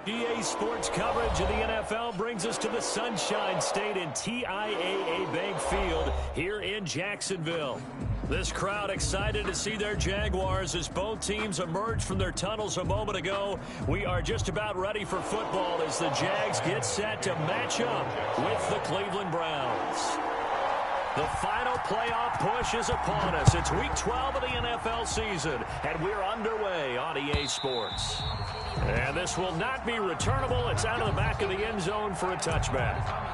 EA Sports coverage of the NFL brings us to the Sunshine State in TIAA Bank Field here in Jacksonville. This crowd excited to see their Jaguars as both teams emerge from their tunnels a moment ago. We are just about ready for football as the Jags get set to match up with the Cleveland Browns. The final playoff push is upon us. It's Week 12 of the NFL season, and we're underway on EA Sports. And this will not be returnable. It's out of the back of the end zone for a touchback.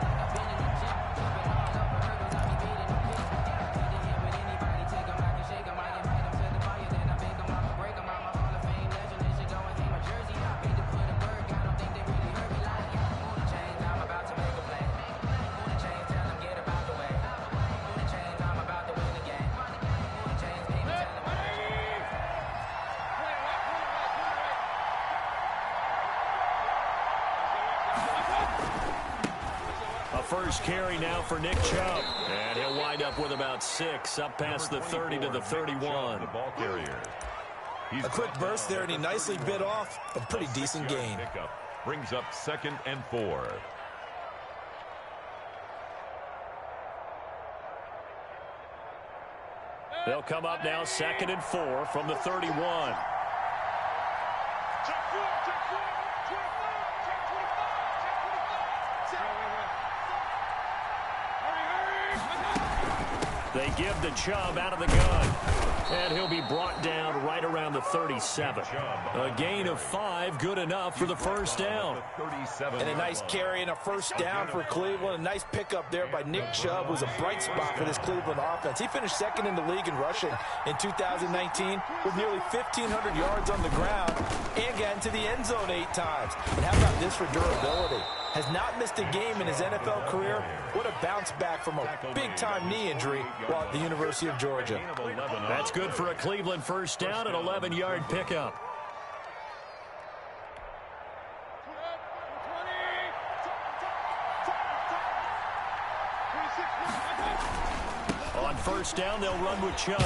First carry now for Nick Chubb. And he'll wind up with about 6, up past the 30 to the 31. The ball carrier. A quick burst there, and he nicely bit off a pretty decent gain. Brings up 2nd and 4. They'll come up now 2nd and 4 from the 31. They give the Chubb out of the gun. And he'll be brought down right around the 37. A gain of 5, good enough for the first down. And a nice carry and a first down for Cleveland. A nice pickup there by Nick Chubb, who's a bright spot for this Cleveland offense. He finished 2nd in the league in rushing in 2019 with nearly 1,500 yards on the ground and got into the end zone 8 times. And how about this for durability? Has not missed a game in his NFL career. What a bounce back from a big-time knee injury while at the University of Georgia. That's good for a Cleveland first down, an 11-yard pickup. On first down, they'll run with Chubb.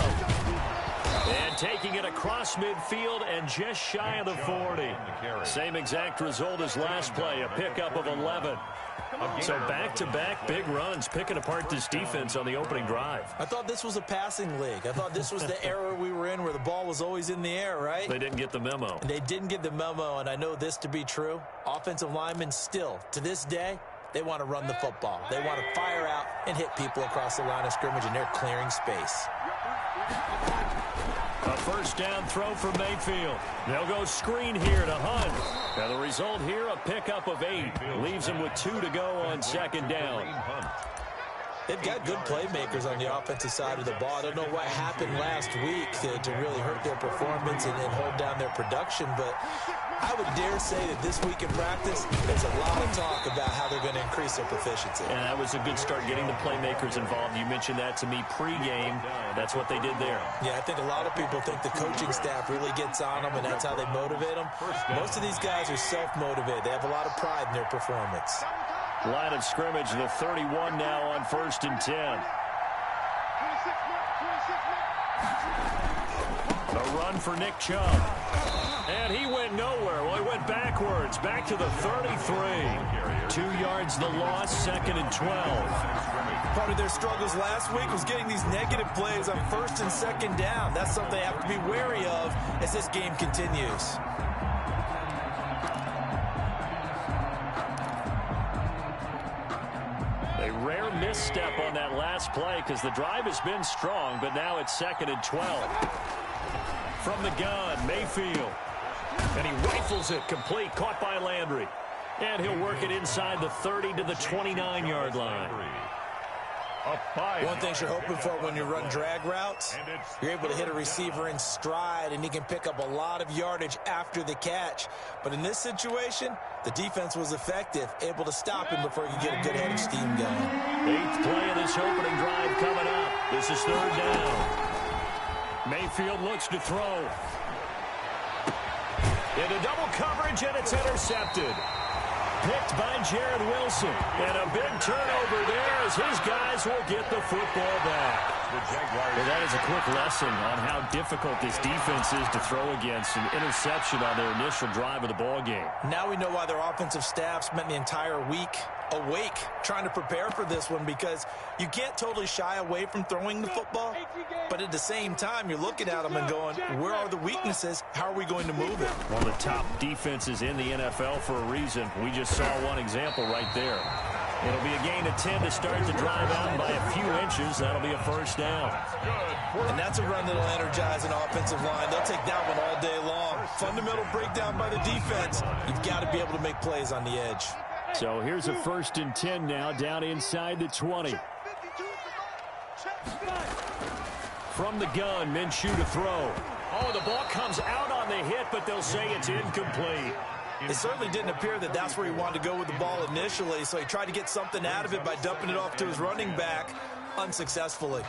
And taking it across midfield and just shy of the 40. Same exact result as last play, a pickup of 11. So back-to-back big runs, picking apart this defense on the opening drive. I thought this was a passing league. I thought this was the era we were in where the ball was always in the air, right? They didn't get the memo. They didn't get the memo, and I know this to be true. Offensive linemen still, to this day, they want to run the football. They want to fire out and hit people across the line of scrimmage, and they're clearing space. A first down throw for Mayfield. They'll go screen here to Hunt. Now the result here, a pickup of 8. Leaves him with 2 to go on 2nd down. They've got good playmakers on the offensive side of the ball. I don't know what happened last week to really hurt their performance and hold down their production, but I would dare say that this week in practice, there's a lot of talk about how they're going to increase their proficiency. And that was a good start getting the playmakers involved. You mentioned that to me pregame. That's what they did there. Yeah, I think a lot of people think the coaching staff really gets on them, and that's how they motivate them. Most of these guys are self-motivated. They have a lot of pride in their performance. Line of scrimmage, the 31 now on 1st and 10. A run for Nick Chubb. And he went nowhere. Well, he went backwards, back to the 33. 2 yards the loss, 2nd and 12. Part of their struggles last week was getting these negative plays on 1st and 2nd down. That's something they have to be wary of as this game continues. A rare misstep on that last play because the drive has been strong, but now it's 2nd and 12. From the gun, Mayfield. And he rifles it complete, caught by Landry. And he'll work it inside the 30 to the 29-yard line. One thing you're hoping for when you run drag routes, you're able to hit a receiver in stride, and he can pick up a lot of yardage after the catch. But in this situation, the defense was effective, able to stop him before he could get a good head of steam going. 8th play of this opening drive coming up. This is 3rd down. Mayfield looks to throw. Into double coverage, and it's intercepted. Picked by Jared Wilson. And a big turnover there as his guys will get the football back. The Jaguars. Well, that is a quick lesson on how difficult this defense is to throw against. An interception on their initial drive of the ball game. Now we know why their offensive staff spent the entire week awake trying to prepare for this one, because you can't totally shy away from throwing the football, but at the same time you're looking at them and going, where are the weaknesses? How are we going to move it? One of the top defenses in the NFL for a reason. We just saw one example right there. It'll be a gain of 10 to start the drive out, and by a few inches that'll be a first down. And that's a run that'll energize an offensive line. They'll take that one all day long. Fundamental breakdown by the defense. You've got to be able to make plays on the edge. So here's a 1st and 10 now, down inside the 20. From the gun, Minshew to throw. Oh, the ball comes out on the hit, but they'll say it's incomplete. It certainly didn't appear that that's where he wanted to go with the ball initially, so he tried to get something out of it by dumping it off to his running back unsuccessfully.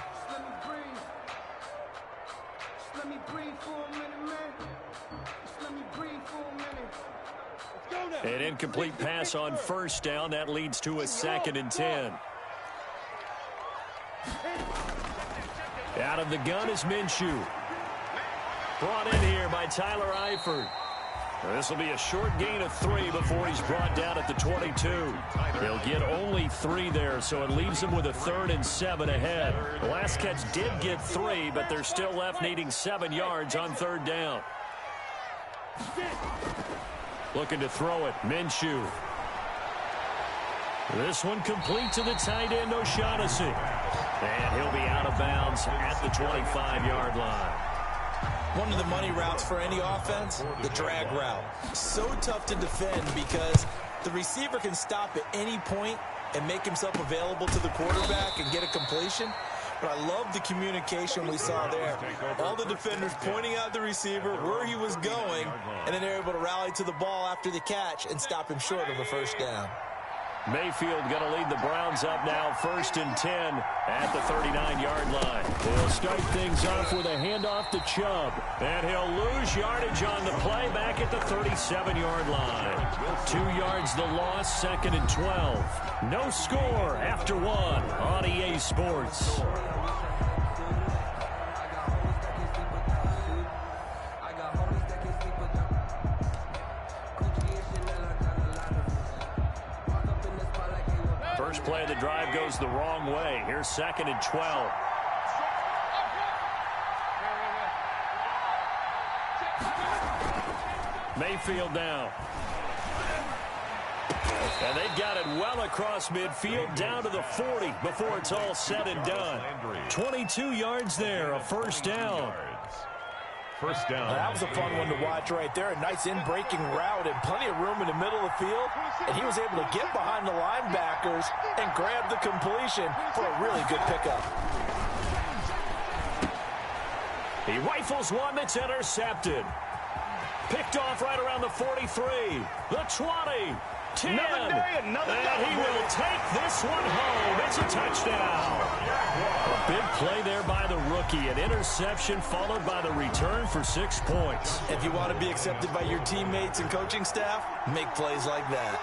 An incomplete pass on 1st down. That leads to a 2nd and 10. Out of the gun is Minshew. Brought in here by Tyler Eifert. This will be a short gain of 3 before he's brought down at the 22. He'll get only 3 there, so it leaves him with a 3rd and 7 ahead. The last catch did get 3, but they're still left needing 7 yards on 3rd down. Looking to throw it, Minshew. This one complete to the tight end, O'Shaughnessy. And he'll be out of bounds at the 25-yard line. One of the money routes for any offense, the drag route. So tough to defend because the receiver can stop at any point and make himself available to the quarterback and get a completion. But I love the communication we saw there. All the defenders pointing out the receiver, where he was going, and then they're able to rally to the ball after the catch and stop him short of a 1st down. Mayfield going to lead the Browns up now, 1st and 10 at the 39-yard line. He'll start things off with a handoff to Chubb, and he'll lose yardage on the play back at the 37-yard line. 2 yards the loss, 2nd and 12. No score after 1 on EA Sports. First play of the drive goes the wrong way. Here's 2nd and 12. Mayfield down. And they've got it well across midfield down to the 40 before it's all said and done. 22 yards there, a 1st down. 1st down. That was a fun one to watch right there. A nice in-breaking route and plenty of room in the middle of the field. And he was able to get behind the linebackers and grab the completion for a really good pickup. He rifles one that's intercepted. Picked off right around the 43. The 20. 10. And he will take this one home. It's a touchdown. A big play there by the rookie. An interception followed by the return for 6 points. If you want to be accepted by your teammates and coaching staff, make plays like that.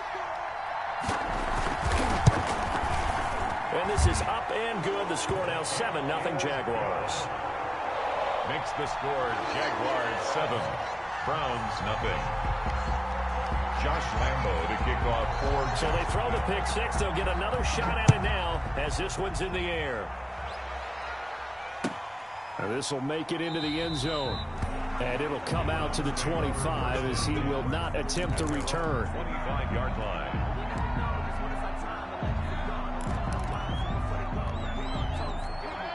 And this is up and good. The score now 7-0 Jaguars. Makes the score Jaguars 7, Browns nothing. Josh Lambo to kick off 4. So they throw the pick 6. They'll get another shot at it now as this one's in the air. This will make it into the end zone. And it'll come out to the 25 as he will not attempt to return. 25-yard line.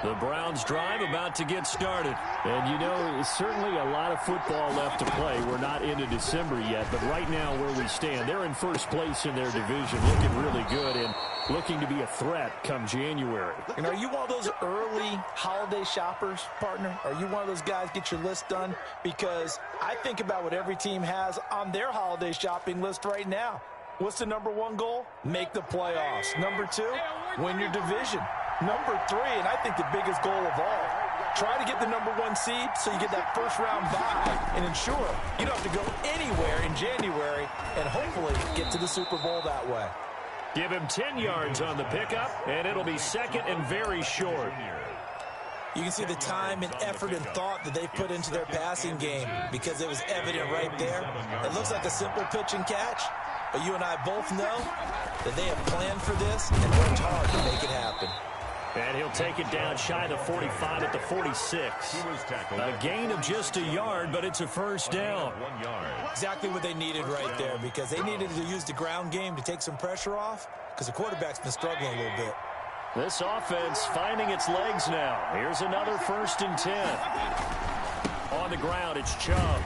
The Browns drive about to get started. And, you know, certainly a lot of football left to play. We're not into December yet, but right now where we stand, they're in first place in their division, looking really good and looking to be a threat come January. And are you one of those early holiday shoppers, partner? Are you one of those guys get your list done? Because I think about what every team has on their holiday shopping list right now. What's the #1 goal? Make the playoffs. #2, win your division. #3, and I think the biggest goal of all, try to get the #1 seed so you get that first-round bye and ensure you don't have to go anywhere in January and hopefully get to the Super Bowl that way. Give him 10 yards on the pickup, and it'll be 2nd and very short. You can see the time and effort and thought that they put into their passing game because it was evident right there. It looks like a simple pitch and catch, but you and I both know that they have planned for this and worked hard to make it happen. And he'll take it down shy of the 45 at the 46. A gain of just a yard, but it's a first down. 1 yard. Exactly what they needed right there because they needed to use the ground game to take some pressure off because the quarterback's been struggling a little bit. This offense finding its legs now. Here's another 1st and 10. On the ground, it's Chubb.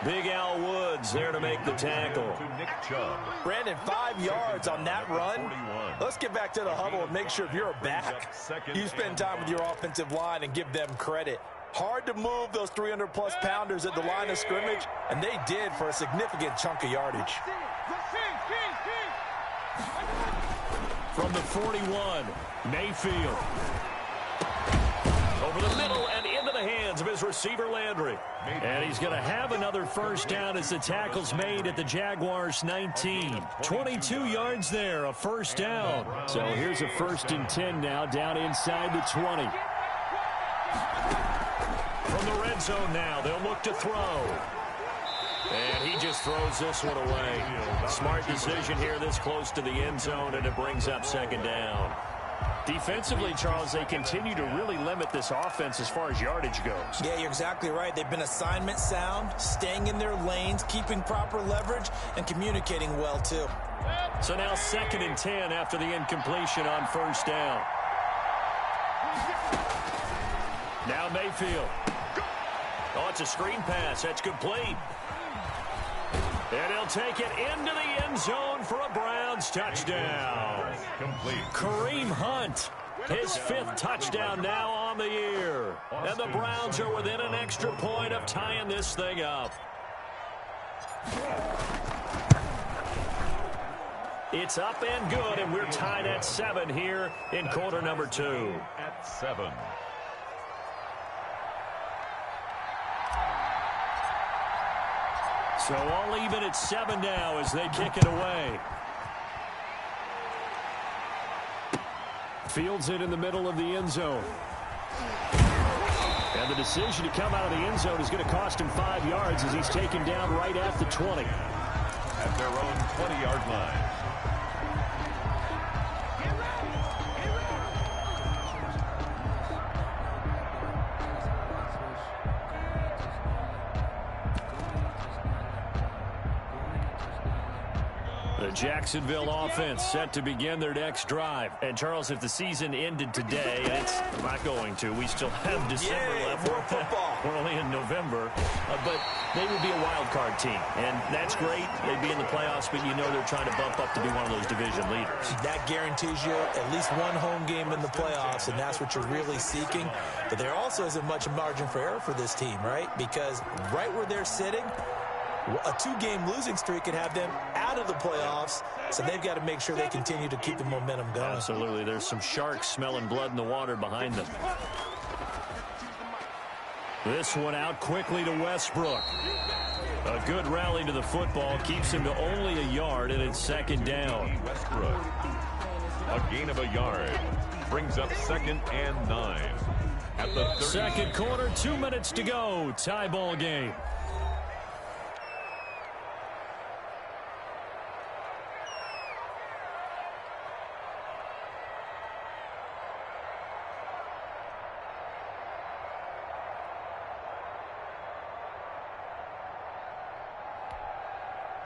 Big Al Woods there to make the tackle. To Nick Chubb. Brandon, 5 yards on that run. Let's get back to the huddle and make sure if you're a back, you spend time with your offensive line and give them credit. Hard to move those 300-plus pounders at the line of scrimmage, and they did for a significant chunk of yardage. From the 41, Mayfield. Over the middle and into the hands of his receiver, Landry. And he's going to have another first down as the tackle's made at the Jaguars' 19. 22 yards there, a first down. So here's a 1st and 10 now, down inside the 20. From the red zone now, they'll look to throw. And he just throws this one away. Smart decision here this close to the end zone, and it brings up 2nd down. Defensively, Charles, they continue to really limit this offense as far as yardage goes. Yeah, you're exactly right. They've been assignment sound, staying in their lanes, keeping proper leverage, and communicating well, too. So now 2nd and 10 after the incompletion on 1st down. Now Mayfield. Oh, it's a screen pass. That's complete. And he'll take it into the end zone for a Browns touchdown. Complete. Kareem Hunt, his 5th touchdown now on the year. And the Browns are within an extra point of tying this thing up. It's up and good, and we're tied at 7 here in quarter number 2. At 7. So all even at 7 now as they kick it away. Fields it in the middle of the end zone. And the decision to come out of the end zone is going to cost him 5 yards as he's taken down right at the 20. At their own 20-yard line. The Jacksonville offense set to begin their next drive. And, Charles, if the season ended today, and it's not going to, we still have December left. More football. We're only in November. But they would be a wild card team. And that's great. They'd be in the playoffs, but you know they're trying to bump up to be one of those division leaders. That guarantees you at least one home game in the playoffs, and that's what you're really seeking. But there also isn't much margin for error for this team, right? Because right where they're sitting, a 2-game losing streak could have them out of the playoffs, so they've got to make sure they continue to keep the momentum going. Absolutely. There's some sharks smelling blood in the water behind them. This one out quickly to Westbrook. A good rally to the football keeps him to only a yard, and it's 2nd down. Westbrook. A gain of a yard. Brings up 2nd and 9. At the 30. Second quarter, 2 minutes to go. Tie ball game.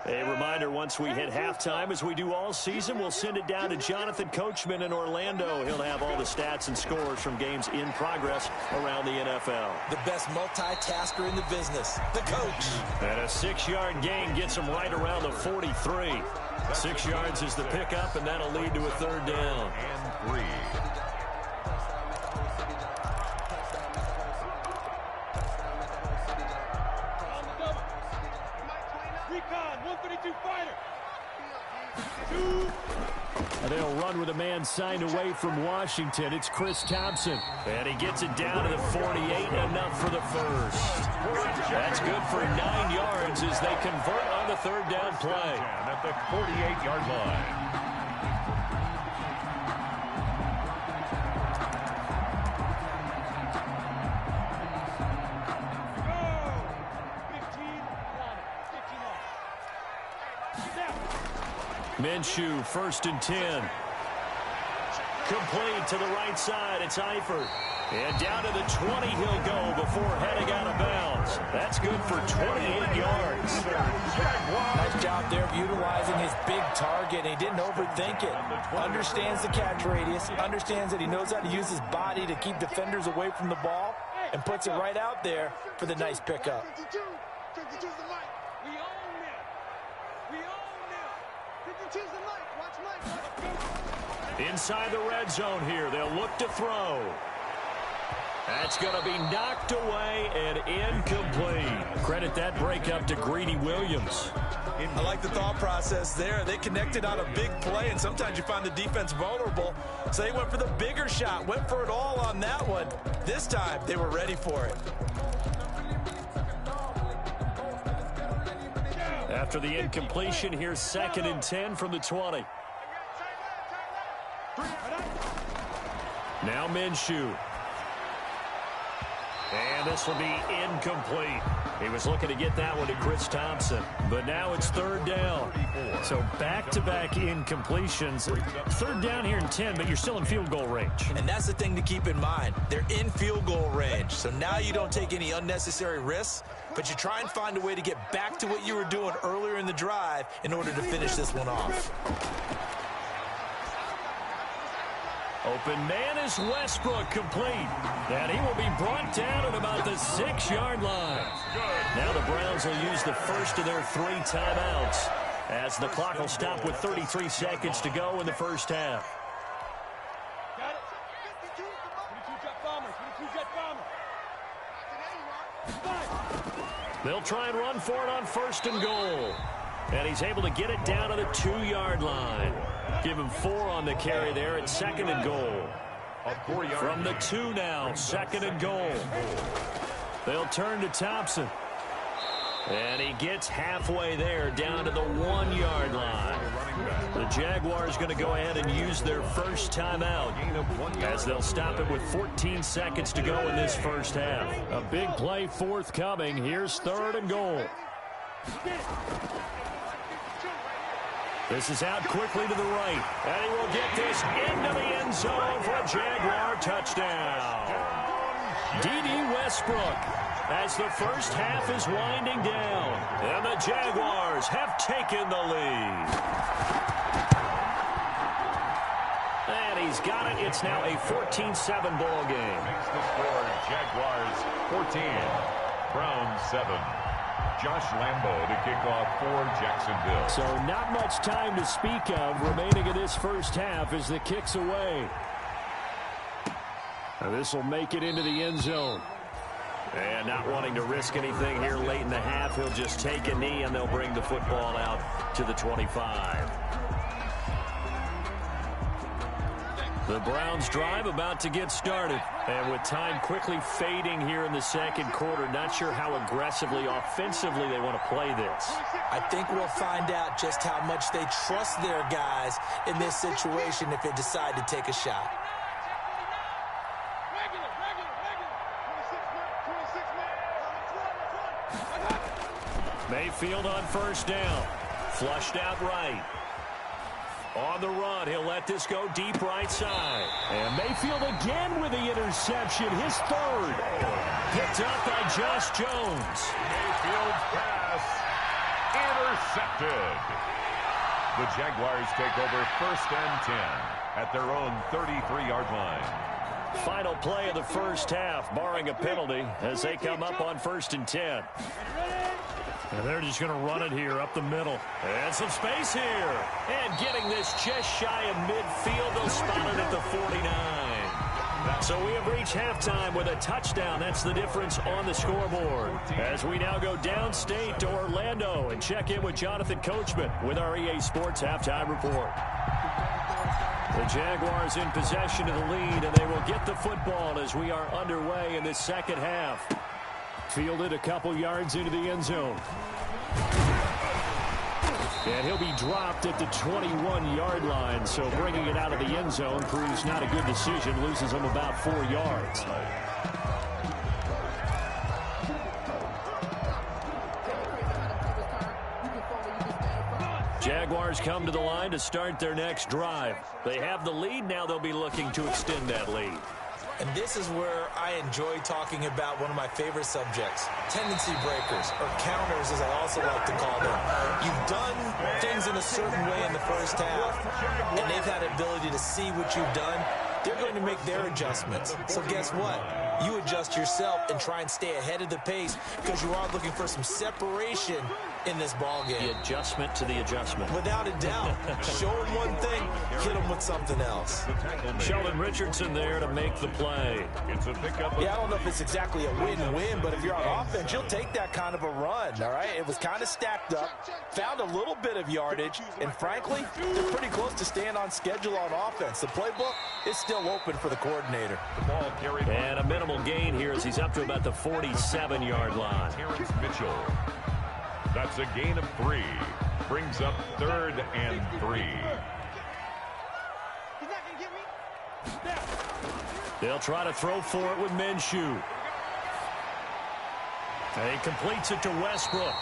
A reminder, once we hit halftime, as we do all season, we'll send it down to Jonathan Coachman in Orlando. He'll have all the stats and scores from games in progress around the NFL. The best multitasker in the business, the coach. And a 6-yard gain gets him right around the 43. 6 yards is the pickup, and that'll lead to a 3rd down. And 3. And they'll run with a man signed away from Washington. It's Chris Thompson. And he gets it down to the 48, enough for the first. That's good for 9 yards as they convert on the 3rd down play. At the 48-yard line. Minshew, 1st and 10. Complete to the right side. It's Eifert. And down to the 20 he'll go before heading out of bounds. That's good for 28 yards. Nice job there of utilizing his big target. He didn't overthink it. Understands the catch radius. Understands that he knows how to use his body to keep defenders away from the ball. And puts it right out there for the nice pickup. Inside the red zone here. They'll look to throw. That's going to be knocked away and incomplete. Credit that breakup to Greedy Williams. I like the thought process there. They connected on a big play, and sometimes you find the defense vulnerable. So they went for the bigger shot, went for it all on that one. This time, they were ready for it. After the incompletion, here's 2nd and 10 from the 20. Now Minshew. And this will be incomplete. He was looking to get that one to Chris Thompson. But now it's 3rd down. So back-to-back incompletions. 3rd down here in 10, but you're still in field goal range. And that's the thing to keep in mind. They're in field goal range. So now you don't take any unnecessary risks, but you try and find a way to get back to what you were doing earlier in the drive in order to finish this one off. Open man is Westbrook, complete. And he will be brought down at about the 6-yard line. Now the Browns will use the first of their 3 timeouts as the clock will stop with 33 seconds to go in the first half. They'll try and run for it on 1st and goal. And he's able to get it down to the 2-yard line. Give him 4 on the carry there at 2nd and goal. From the 2 now, 2nd and goal. They'll turn to Thompson. And he gets halfway there, down to the 1-yard line. The Jaguars going to go ahead and use their first timeout as they'll stop it with 14 seconds to go in this first half. A big play forthcoming. Here's 3rd and goal. This is out quickly to the right. And he will get this into the end zone for a Jaguar touchdown. D.D. Westbrook as the first half is winding down. And the Jaguars have taken the lead. And he's got it. It's now a 14-7 ball game. Makes the score Jaguars 14, Browns 7. Josh Lambo to kick off for Jacksonville. So not much time to speak of remaining in this first half as the kick's away. And this will make it into the end zone. And not wanting to risk anything here late in the half, he'll just take a knee and they'll bring the football out to the 25. The Browns drive about to get started. And with time quickly fading here in the second quarter, not sure how aggressively, offensively they want to play this. I think we'll find out just how much they trust their guys in this situation if they decide to take a shot. Mayfield on 1st down. Flushed out right. On the run, he'll let this go deep right side. And Mayfield again with the interception, his 3rd. Picked up by Josh Jones. Mayfield's pass intercepted. The Jaguars take over 1st and 10 at their own 33-yard line. Final play of the first half, barring a penalty, as they come up on 1st and 10. And they're just going to run it here up the middle. And some space here. And getting this just shy of midfield. They'll spot it at the 49. So we have reached halftime with a touchdown. That's the difference on the scoreboard. As we now go downstate to Orlando and check in with Jonathan Coachman with our EA Sports Halftime Report. The Jaguars in possession of the lead, and they will get the football as we are underway in this second half. Fielded a couple yards into the end zone. And he'll be dropped at the 21-yard line, so bringing it out of the end zone proves not a good decision, loses him about 4 yards. Jaguars come to the line to start their next drive. They have the lead. Now they'll be looking to extend that lead. And this is where I enjoy talking about one of my favorite subjects, tendency breakers, or counters as I also like to call them. You've done things in a certain way in the first half, and they've had the ability to see what you've done. They're going to make their adjustments. So guess what? You adjust yourself and try and stay ahead of the pace because you are looking for some separation in this ball game. The adjustment to the adjustment. Without a doubt. Show them one thing, hit them with something else. Sheldon Richardson there to make the play. It's a pickup. Yeah, I don't know if it's exactly a win-win, but if you're on offense, you'll take that kind of a run, all right? It was kind of stacked up, found a little bit of yardage, and frankly, they're pretty close to staying on schedule on offense. The playbook is still open for the coordinator. The ball carried. And a minimal gain here as he's up to about the 47-yard line. Terrence Mitchell. That's a gain of 3. Brings up 3rd and 3. They'll try to throw for it with Minshew. And he completes it to Westbrook.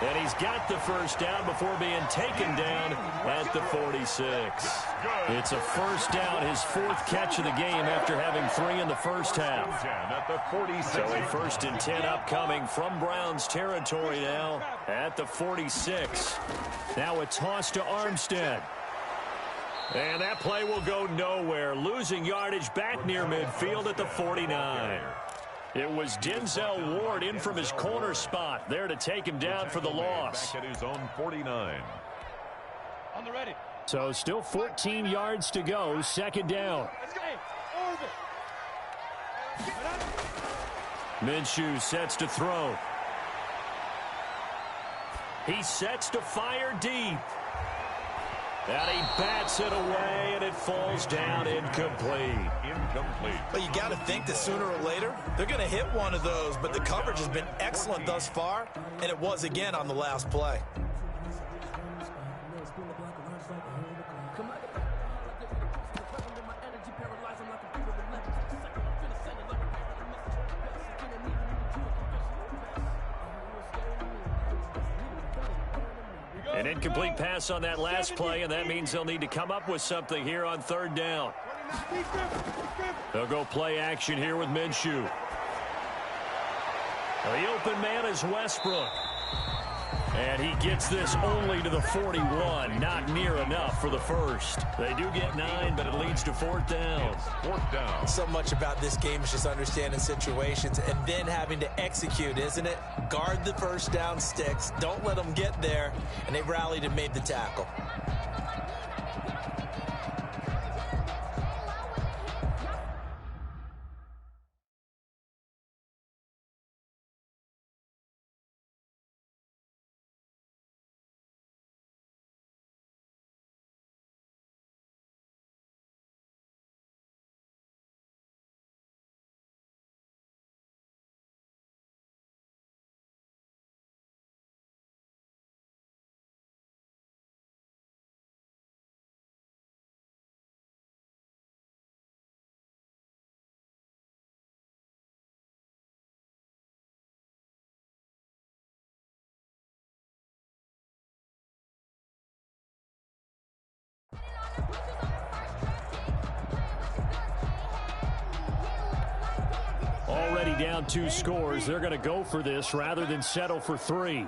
And he's got the first down before being taken down at the 46. It's a first down, his 4th catch of the game after having 3 in the first half. At the 46. So a 1st and 10 upcoming from Browns territory now at the 46. Now a toss to Armstead. And that play will go nowhere, losing yardage back near midfield at the 49. It was Denzel Ward in from his corner spot there to take him down for the loss. Back at his own 49. On the ready. So still 14 yards to go, 2nd down. Minshew sets to throw. He sets to fire deep. And he bats it away, and it falls down incomplete. But you got to think that sooner or later, they're going to hit one of those. But the coverage has been excellent thus far, and it was again on the last play. An incomplete pass on that last play, and that means they'll need to come up with something here on 3rd down. They'll go play action here with Minshew. The open man is Westbrook. And he gets this only to the 41, not near enough for the first. They do get 9, but it leads to 4th down. 4th down. So much about this game is just understanding situations and then having to execute, isn't it? Guard the first down sticks. Don't let them get there. And they rallied and made the tackle. Already down 2 scores. They're going to go for this rather than settle for 3.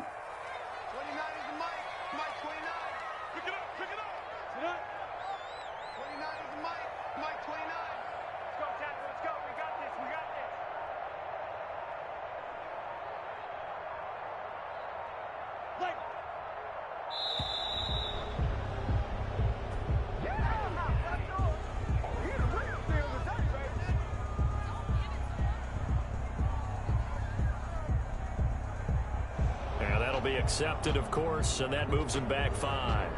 Be accepted, of course, and that moves him back 5.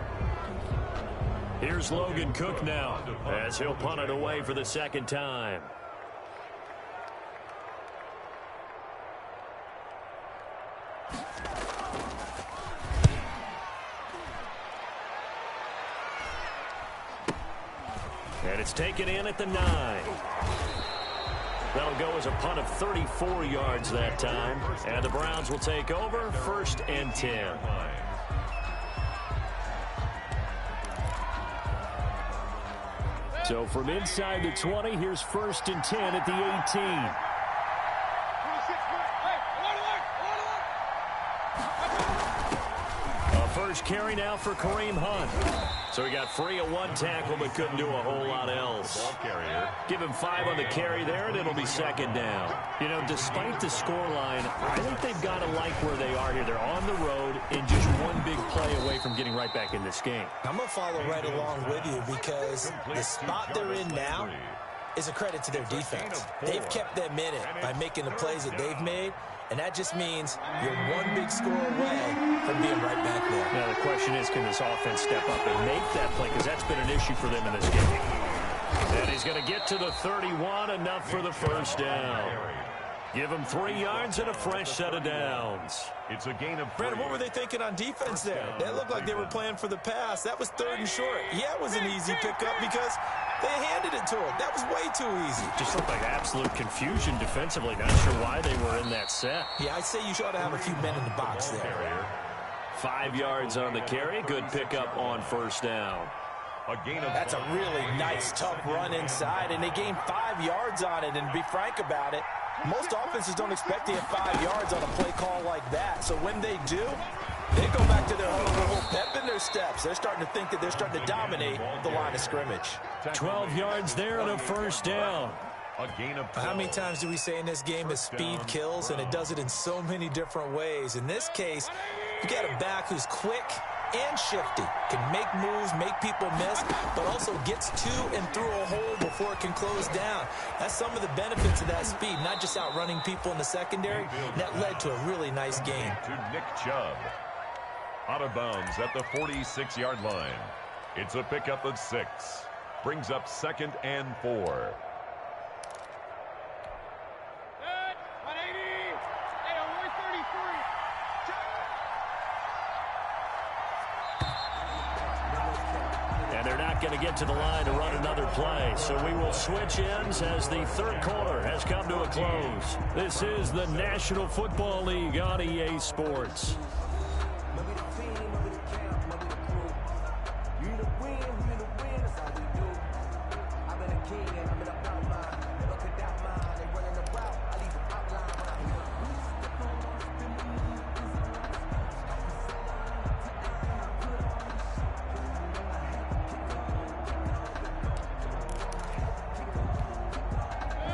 Here's Logan Cook now as he'll punt it away for the 2nd time. And it's taken in at the 9. That'll go as a punt of 34 yards that time. And the Browns will take over 1st and 10. So from inside the 20, here's 1st and 10 at the 18. First carry now for Kareem Hunt. So he got free of one tackle but couldn't do a whole lot else. Give him 5 on the carry there, and it'll be 2nd down. You know, despite the scoreline, I think they've got to like where they are here. They're on the road and just one big play away from getting right back in this game. I'm going to follow right along with you because the spot they're in now is a credit to their defense. They've kept them in it by making the plays that they've made. And that just means you're one big score away from being right back there. Now, the question is, can this offense step up and make that play? Because that's been an issue for them in this game. And he's going to get to the 31, enough for the first down. Give him 3 yards and a fresh set of downs. It's a gain of 3. Brandon, what were they thinking on defense there? They looked like they were playing for the pass. That was 3rd and short. Yeah, it was an easy pickup because they handed it to him. That was way too easy. Just looked like absolute confusion defensively. Not sure why they were in that set. Yeah, I'd say you ought to have a few men in the box there. 5 yards on the carry. Good pickup on 1st down. That's a really nice, tough run inside, and they gained 5 yards on it. And to be frank about it, most offenses don't expect to get 5 yards on a play call like that. So when they do, they go back to their whole pep in their steps. They're starting to think that they're starting to dominate the line of scrimmage. 12 yards there and a 1st down. How many times do we say in this game that speed kills, and it does it in so many different ways? In this case, you got a back who's quick and shifty, can make moves, make people miss, but also gets to and through a hole before it can close down. That's some of the benefits of that speed, not just outrunning people in the secondary. That led to a really nice game. To Nick Chubb. Out of bounds at the 46-yard line. It's a pickup of 6. Brings up 2nd and 4. They're not going to get to the line to run another play, so we will switch ends as the 3rd quarter has come to a close. This is the National Football League on EA Sports.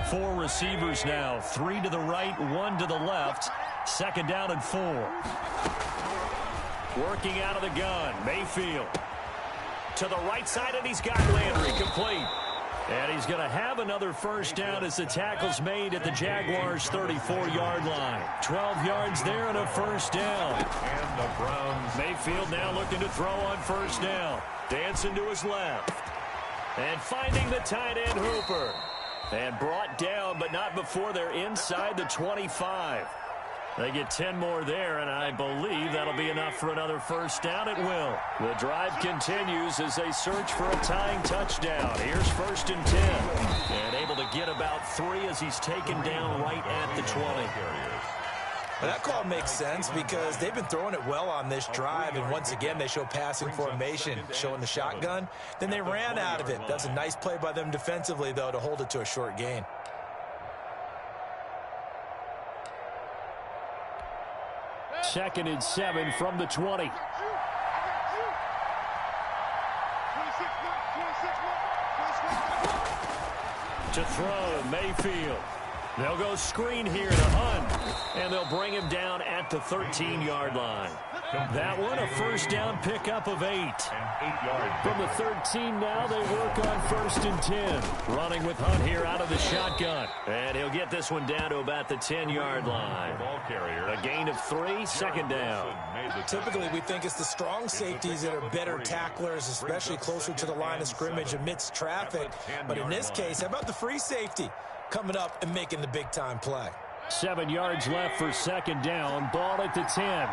Four receivers now, 3 to the right, 1 to the left. 2nd down and 4. Working out of the gun, Mayfield. To the right side, and he's got Landry complete. And he's going to have another 1st down as the tackle's made at the Jaguars' 34-yard line. 12 yards there and a 1st down. And the Browns. Mayfield now looking to throw on 1st down. Dancing to his left. And finding the tight end Hooper. And brought down, but not before they're inside the 25. They get 10 more there, and I believe that'll be enough for another 1st down. It will. The drive continues as they search for a tying touchdown. Here's 1st and 10. And able to get about 3 as he's taken down right at the 20. Well, that call makes sense because they've been throwing it well on this drive, and once again they show passing formation, showing the shotgun. Then they ran out of it. That's a nice play by them defensively, though, to hold it to a short gain. Second and 7 from the 20. To throw, Mayfield. They'll go screen here to Hunt, and they'll bring him down at the 13-yard line. That one, a 1st down pickup of 8. From the 13 now, they work on 1st and 10. Running with Hunt here out of the shotgun. And he'll get this one down to about the 10-yard line. A gain of 3, 2nd down. Typically, we think it's the strong safeties that are better tacklers, especially closer to the line of scrimmage amidst traffic. But in this case, how about the free safety coming up and making the big-time play? 7 yards left for 2nd down. Ball at the 10.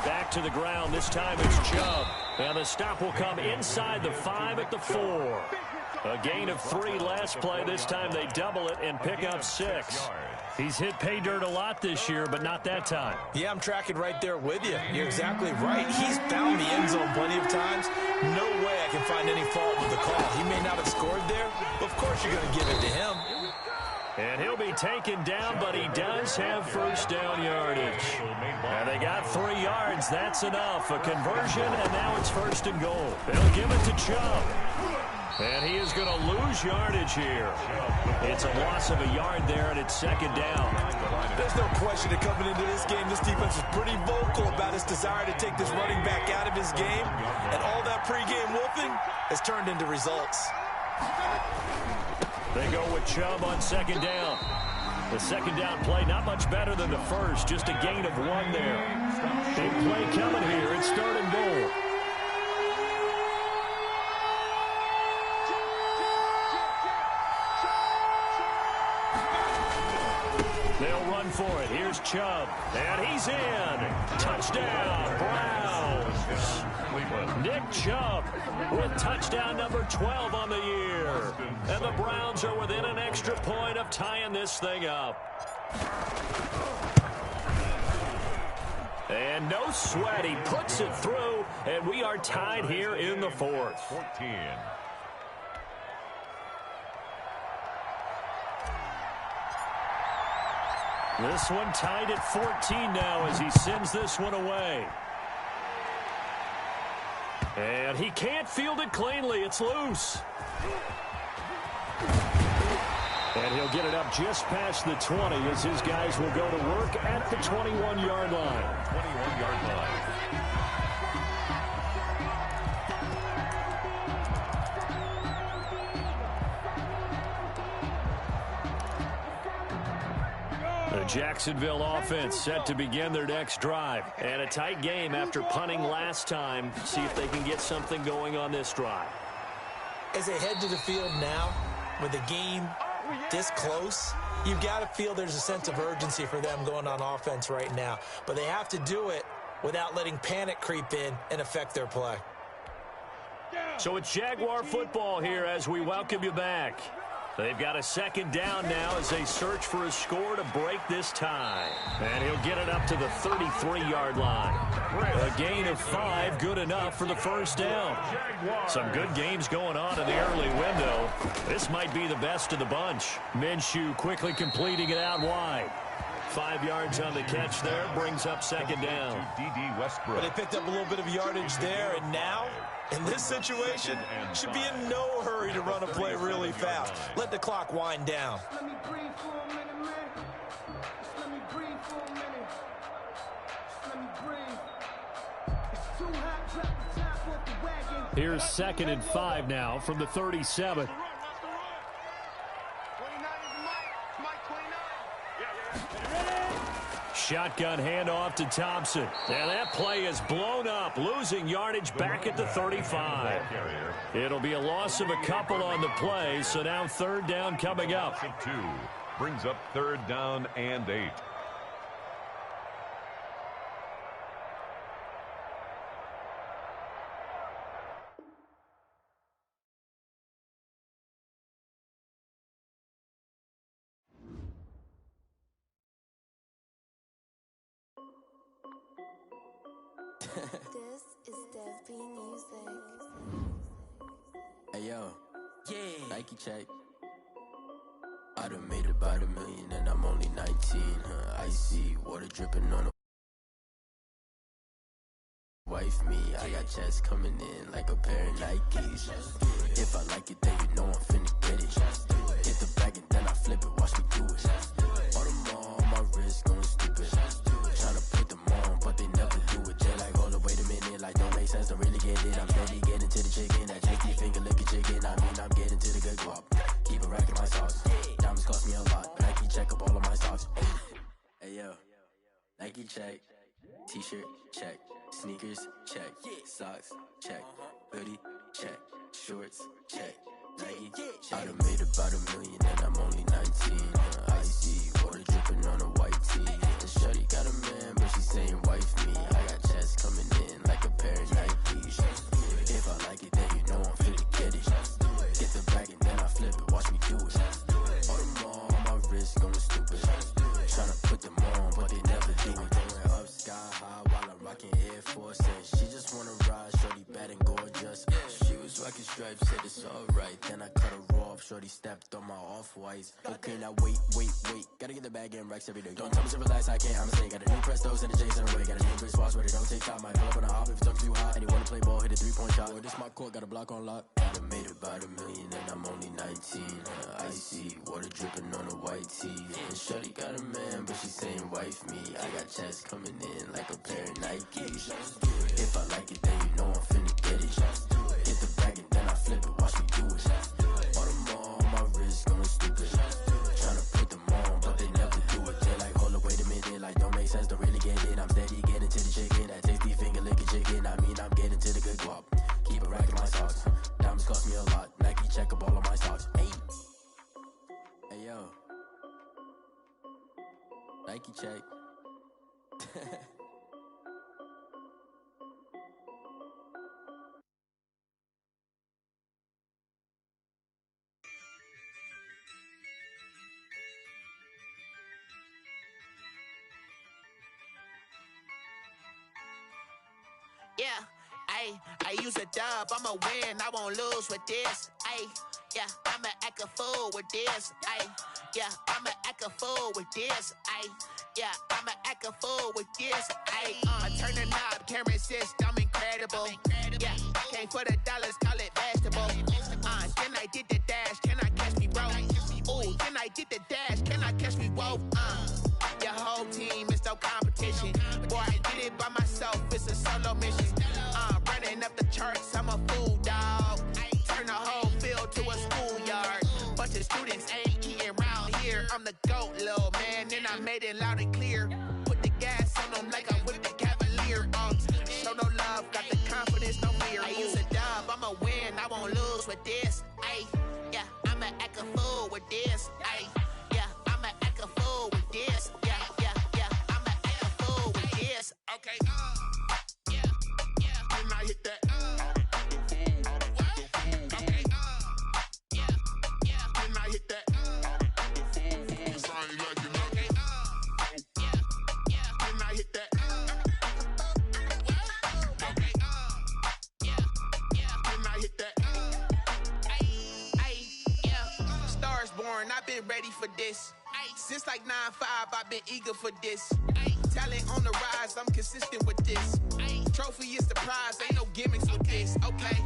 Back to the ground. This time it's Chubb. And the stop will come inside the 5 at the 4. A gain of 3 last play. This time they double it and pick up 6. He's hit pay dirt a lot this year, but not that time. Yeah, I'm tracking right there with you. You're exactly right. He's found the end zone plenty of times. No way I can find any fault with the call. He may not have scored there, but of course you're going to give it to him. And he'll be taken down, but he does have first down yardage. And they got 3 yards. That's enough. A conversion, and now it's first and goal. They'll give it to Chubb. And he is going to lose yardage here. It's a loss of a yard there, and it's second down. There's no question that coming into this game, this defense is pretty vocal about its desire to take this running back out of his game. And all that pregame wolfing has turned into results. They go with Chubb on second down. The second down play not much better than the first, just a gain of 1 there. Big play coming here. It's third and goal. They'll run for it. Here's Chubb. And he's in. Touchdown, Browns. Nick Chubb with touchdown number 12 on the year. And the Browns are within an extra point of tying this thing up. And no sweat. He puts it through, and we are tied here in the fourth. 14. This one tied at 14 now as he sends this one away. And he can't field it cleanly. It's loose. And he'll get it up just past the 20 as his guys will go to work at the 21-yard line. 21-yard line. The Jacksonville offense set to begin their next drive. And a tight game after punting last time. See if they can get something going on this drive. As they head to the field now, with the game this close, you've got to feel there's a sense of urgency for them going on offense right now. But they have to do it without letting panic creep in and affect their play. So it's Jaguar football here as we welcome you back. They've got a second down now as they search for a score to break this tie. And he'll get it up to the 33-yard line. A gain of 5, good enough for the first down. Some good games going on in the early window. This might be the best of the bunch. Minshew quickly completing it out wide. 5 yards on the catch there, brings up second down. D.D. Westbrook. But they picked up a little bit of yardage there, and now, in this situation, should be in no hurry to run a play really fast. Let the clock wind down. Let me breathe for a minute, man. Just let me breathe for a minute. Just let me breathe. It's too hot, drop the top off the wagon. Here's second and 5 now from the 37. Shotgun handoff to Thompson. And that play is blown up, losing yardage back at the 35. It'll be a loss of a couple on the play, so now third down coming up. 2 brings up third down and 8. This is DPG music. Hey yo, yeah, Nike check. I done made about $1 million and I'm only 19. Icy water dripping on a wife me. I got checks coming in like a pair of Nikes. If I like it, then you know I'm finna get it. Hit the bag and then I flip it. Watch me do it. All them on my wrist going stupid. Tryna put them on, but they never do it. Jay like, hold up, wait a minute. Like, don't make sense, don't really get it. I'm ready, getting to the chicken. That JT finger licking chicken. I mean, I'm getting to the good guap. Keep a rack in my socks. Diamonds cost me a lot, but Nike check up all of my socks. Hey yo, Nike check. T-shirt check. Sneakers check. Socks check. Hoodie check. Shorts check. Nike. I done made about $1 million and I'm only 19. Icy water dripping on a white tee. The shorty got a man, but she saying wife me. I got checks coming in like a pair of Nikes. If I like it, then you know I'm finna get it. Get the bag and 4 cents. She just wanna ride, shorty bad and gorgeous. She was rocking stripes, said it's alright. Then I cut her off, shorty stepped on my off-whites. Okay, now wait. Gotta get the bag and racks every day. Don't tell me to relax, I can't, I'ma say. Got a new Prestos and a J's in the way. Got a new Chris Foss, but it don't take time. Might pull up on a hop if it's talking too hot. And he wanna play ball, hit a 3-point shot. Boy, this my court, got a block on lock. I done made about $1 million and I'm only 19. Icy, water dripping on a white tee. And shorty got a man, but she saying wife me. I got checks coming in like a pair of Nikes. If I like it, then you know I'm finna get it. Hit the bag and then I flip it, watch me do it. All them all on my wrist going stupid. Tryna put them on, but they never do it. They like, hold up, wait a minute, like don't make sense, don't really get it. I'm steady getting to the chicken, that tasty finger licking chicken. I mean, I'm getting to the good guap. Keep a rack in my socks. Diamonds cost me a lot. Nike check up all of my stocks. Hey yo, Nike check. Yeah, I use a dub, I'ma win, I won't lose with this. Yeah, I'ma act a fool with this. Yeah, I'ma act a fool with this. Yeah, I'ma act a fool with this. I turn the knob, can't resist, I'm incredible. Yeah, came for the dollars, call it vegetable. Then I did the dash, can I catch me, bro? Ooh, then I did the dash, can I catch me, whoa? Your whole team is no competition. Boy, I did it by myself, it's a solo mission. Running up the charts, I'm a fool, dog. Turn the whole field to a schoolyard. Bunch of students ain't eating round here. I'm the GOAT, little man, and I made it loud and clear. Put the gas on them like I'm with the Cavalier. Show no love, got the confidence, no fear. I use a dub, I'ma win, I won't lose with this. Yeah, I'ma act a fool with this. Yeah, I'ma act a fool with this. Yeah, I'ma act a fool with this. Okay. Then I hit that. Okay. Then I hit that. Cause I ain't like it. Okay. Then I hit that. Okay. Then I hit that. Yeah. Stars born, I've been ready for this. Since like 9-5, I've been eager for this. Talent on the rise, I'm consistent with this. Trophy is the prize, ain't no gimmicks with this. Okay,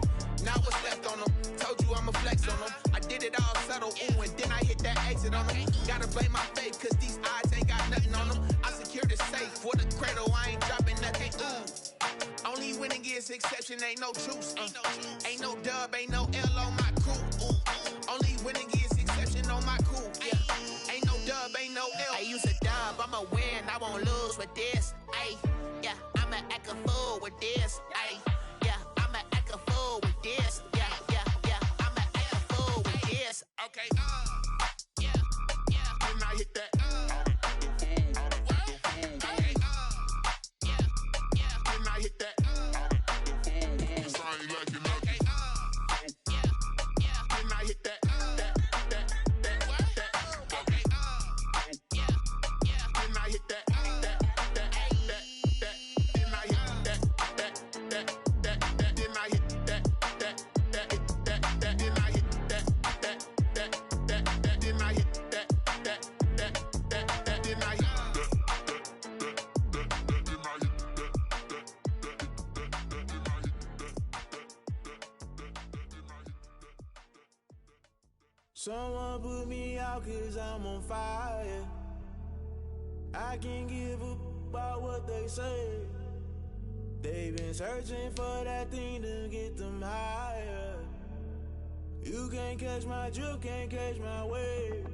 now what's left on them? Told you I'ma flex on them. I did it all subtle, ooh, and then I hit that exit on them. Gotta blame my faith, cause these odds ain't got nothing on them. I secured the safe for the cradle, I ain't dropping nothing, ooh. Only winning is exception, ain't no truce. Ain't no dub, ain't no L on my crew, ooh. Only winning is exception on my crew, yeah. Ain't no dub, ain't no L. I use a dub, I'ma win, I won't lose with this. Yeah, I'ma act a fool with this. Yeah, I'ma act a fool with this. Yeah, I'ma act a fool with this. Okay. Then I hit that. Okay. Then I hit that. Cause I ain't like it. Okay. Then I hit that. Okay. Then I hit that. Someone put me out cause I'm on fire. I can't give up about what they say. They've been searching for that thing to get them higher. You can't catch my drift, can't catch my wave.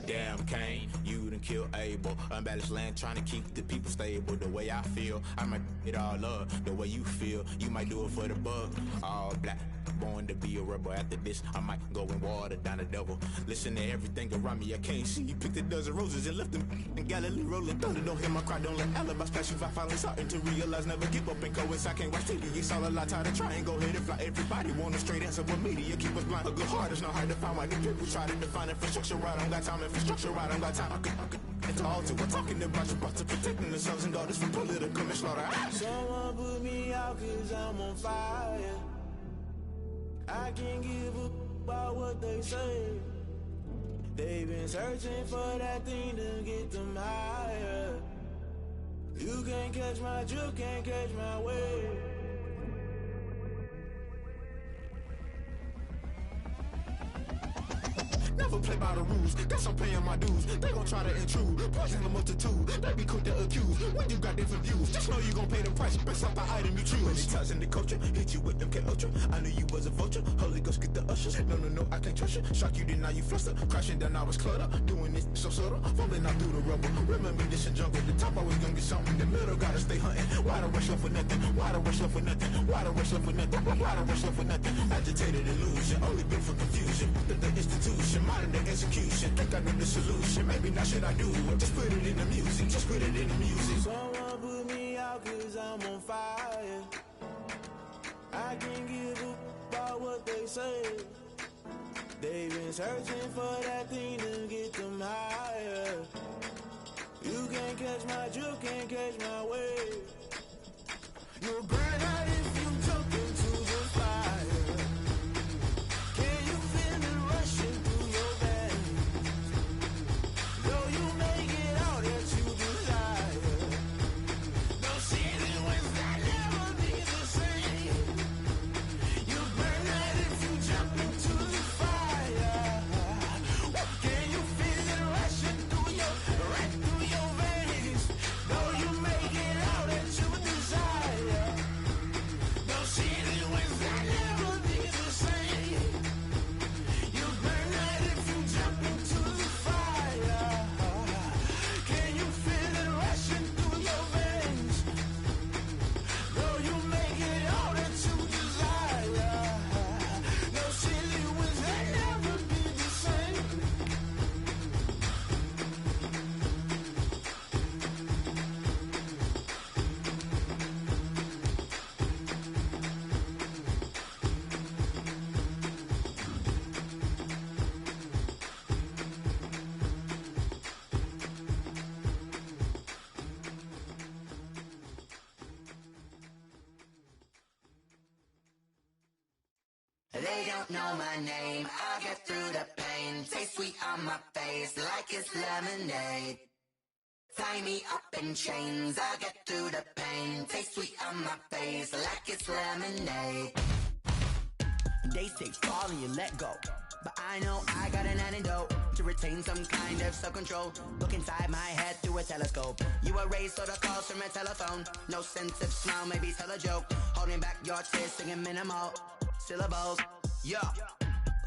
Damn, Kane, you done killed Abel. Unbalanced land, trying to keep the people stable. The way I feel, I might it all up. The way you feel, you might do it for the buck. All black, born to be a rebel. After this, I might go and water down the devil. Listen to everything around me, I can't see. He picked a dozen roses and left them in Galilee rolling thunder. Don't hear my cry, don't let alibis pass you. I finally starting to realize, never give up and go. I can't watch TV, it's all a lot, tired of trying, go ahead and fly. Everybody want a straight answer, but media keep us blind. A good heart is not hard to find. Why the people try to define infrastructure right? I don't got time, infrastructure right, I don't got time. I could it's all to we're talking about you, about to protecting the sons and daughters from political slaughter. Someone put me out cause I'm on fire. I can't give up about what they say. They've been searching for that thing to get them higher. You can't catch my drift, can't catch my wave. Never play by the rules, guess I'm paying my dues. They gon' try to intrude, poison the multitude. They be quick to accuse, when you got different views. Just know you gon' pay the price, based off the item you choose. Many times in the culture, hit you with MK Ultra. I knew you was a vulture, Holy Ghost get the ushers. No, I can't trust you. Shock you, then now you fluster. Crashing down, I was clutter. Doing this so subtle, falling out through the rubble. Remember this in jungle, the top always gonna get something. The middle gotta stay hunting. Why the rush left for nothing? Why the rush left for nothing? Why the rush left for nothing? Why the rush left for nothing? Agitated illusion, only built for confusion. The institution, modern day execution. Think I know the solution. Maybe not should I do it? Just put it in the music. Just put it in the music. Someone put me out cause I'm on fire. I can't give up about what they say. They've been searching for that thing to get them higher. You can't catch my drift, can't catch my wave. You'll burn out if you jump into the fire. Can you feel it rushing through your veins? Though you make it all that you desire. No ceiling wins that never be the same. You burn out if you jump into the fire. Can you feel it rushing through your veins? Though you make it all that you desire. No ceiling wins that never be the same. You burn out if you jump into the fire. Can you feel it rushing through your veins? Though you make it all that you desire. No ceiling wins that never be the same. They don't know my name, I'll get through the pain. Taste sweet on my face like it's lemonade. Tie me up in chains, I'll get through the pain. Taste sweet on my face like it's lemonade. They say fall and you let go, but I know I got an antidote to retain some kind of self-control. Look inside my head through a telescope. You erase all the calls from a telephone. No sense of smile, maybe tell a joke. Holding back your tears, singing minimal syllables. Yeah,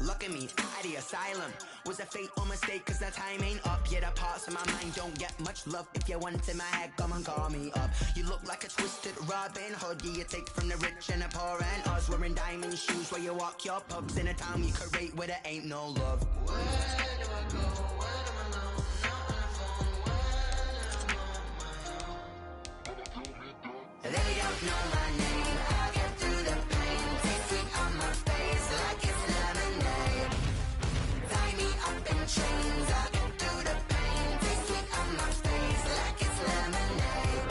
look at me, out the asylum. Was a fate or mistake, cause the time ain't up. Yeah, the parts of my mind don't get much love. If you want in my head, come and call me up. You look like a twisted Robin Hood. Yeah, you take from the rich and the poor and us. Wearing diamond shoes where you walk your pugs. In a town you create where there ain't no love. Where do I go? When am I alone? Not on the phone. When I'm on my own. They don't know my name, I'll get through the pain. Taste sweet on my face like it's lemonade. Tie me up in chains, I'll get through the pain. Taste sweet on my face like it's lemonade.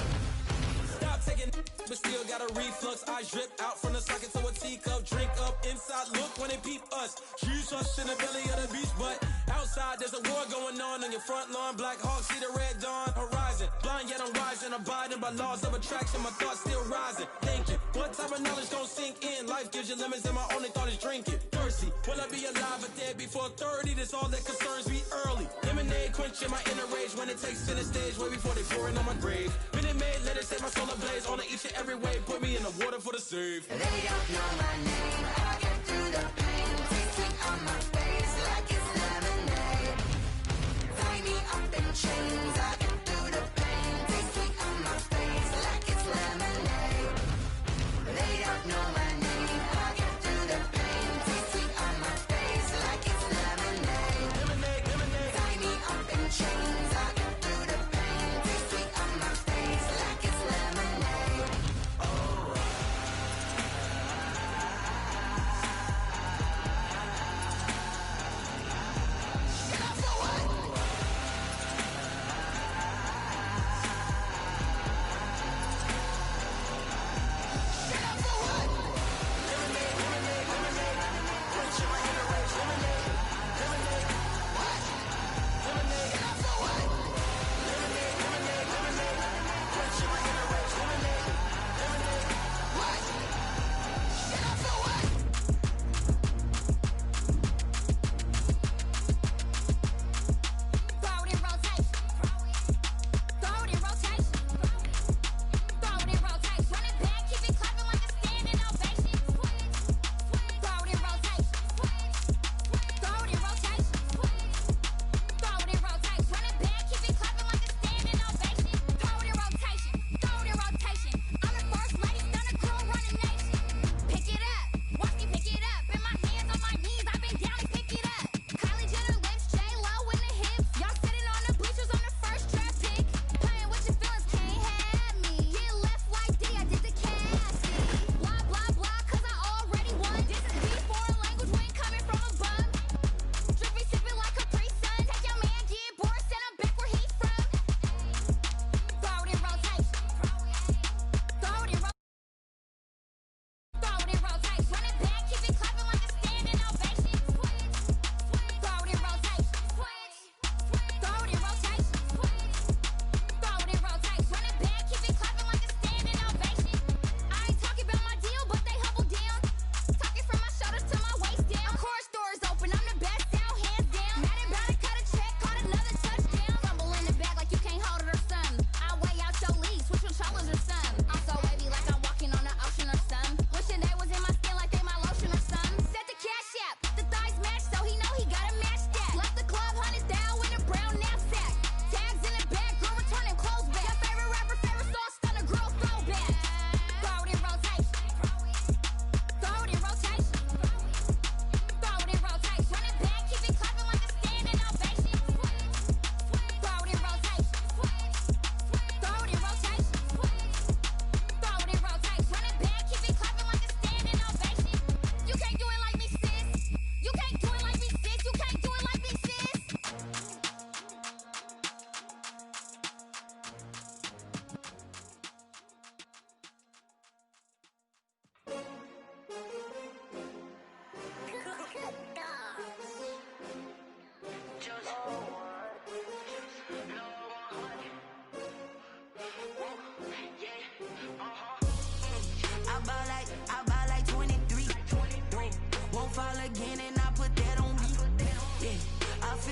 Stop taking but still got a reflux. Eyes drip out from the socket to a teacup. Drink up inside, look when they peep us. She's us in the belly of the beast, but outside there's a war going on your front lawn. Black Hawk, see the red dawn horizon. Blind yet I'm rising, abiding by laws of attraction. My thoughts still rising, thinking what type of knowledge gon' sink in? Life gives you lemons and my only thought is drinking. Thirsty, will I be alive or dead before 30? That's all that concerns me early. Lemonade quenching my inner rage when it takes center stage way before they pour it on my grave. Minute Maid, let it set my soul ablaze on each and every way. Put me in the water for the save. They don't know my name, I'll get through the pain. Taste sweet on my face like it's lemonade. Tie me up in chains, I'll get through the pain. Taste sweet on my face like it's lemonade. They don't know my name, I'll get through the pain.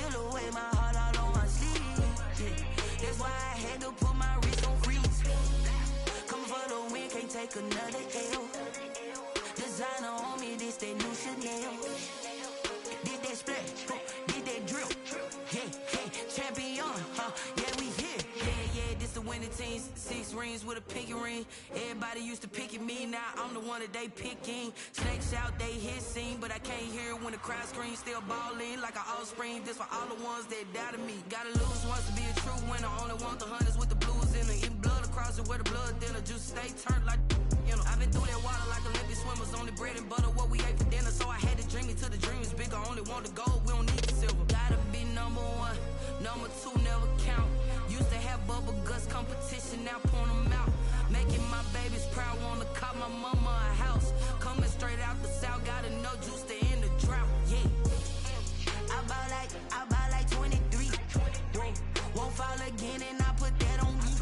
feel the way my heart all on my sleeve. Yeah. That's why I had to put my wrist on freeze. Come for the win, can't take another L. Designer on me, this that new Chanel. Did that splash, did that drill. Yeah, champion, yeah, we here. Yeah, this the winning team. 6 rings with a pinky ring. Everybody used to pick at me, now I'm the one that they picking. Snakes out, they hit scene, but I can't hear when the crowd screams. Still balling like an offspring. This for all the ones that doubted me. Gotta lose once to be a true winner. Only want the hunters with the blues in it. Eating blood across it where the blood dinner. Juice stay turned like, you know. I've been through that water like Olympic swimmers. Only bread and butter, what we ate for dinner. So I had to dream it till the dream is bigger. Only want the gold, we don't need the silver. Gotta be number 1, number 2 never count. Used to have bubble guts competition, now point them out. Making my babies proud, wanna cop my mama a house. Coming straight out the south, got enough juice to end the drought. Yeah, I buy like 23. Won't fall again, and I put that on me.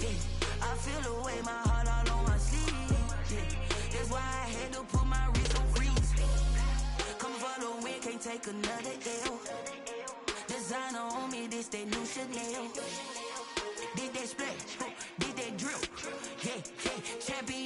Yeah, I feel the way my heart all on my sleeve. Yeah, that's why I had to put my wrist on freeze. Come for the win, can't take another L. Designer on me, this that new Chanel. Did that splash, did that drill. Yeah, champion,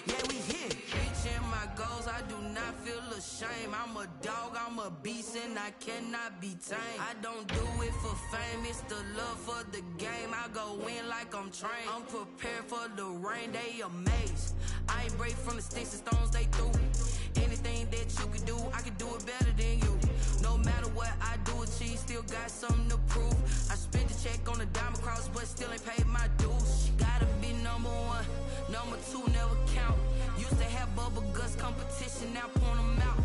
yeah, we here. Reaching my goals, I do not feel ashamed. I'm a dog, I'm a beast, and I cannot be tamed. I don't do it for fame, it's the love for the game. I go in like I'm trained. I'm prepared for the rain, they amazed. I ain't break from the sticks and stones they threw. Anything that you can do, I can do it better than you. No matter what I do, achieve, still got something to prove. I spent the check on the diamond cross, but still ain't paid my dues. Gotta be number 1, number 2 never count. Used to have bubble guts competition, now point them out.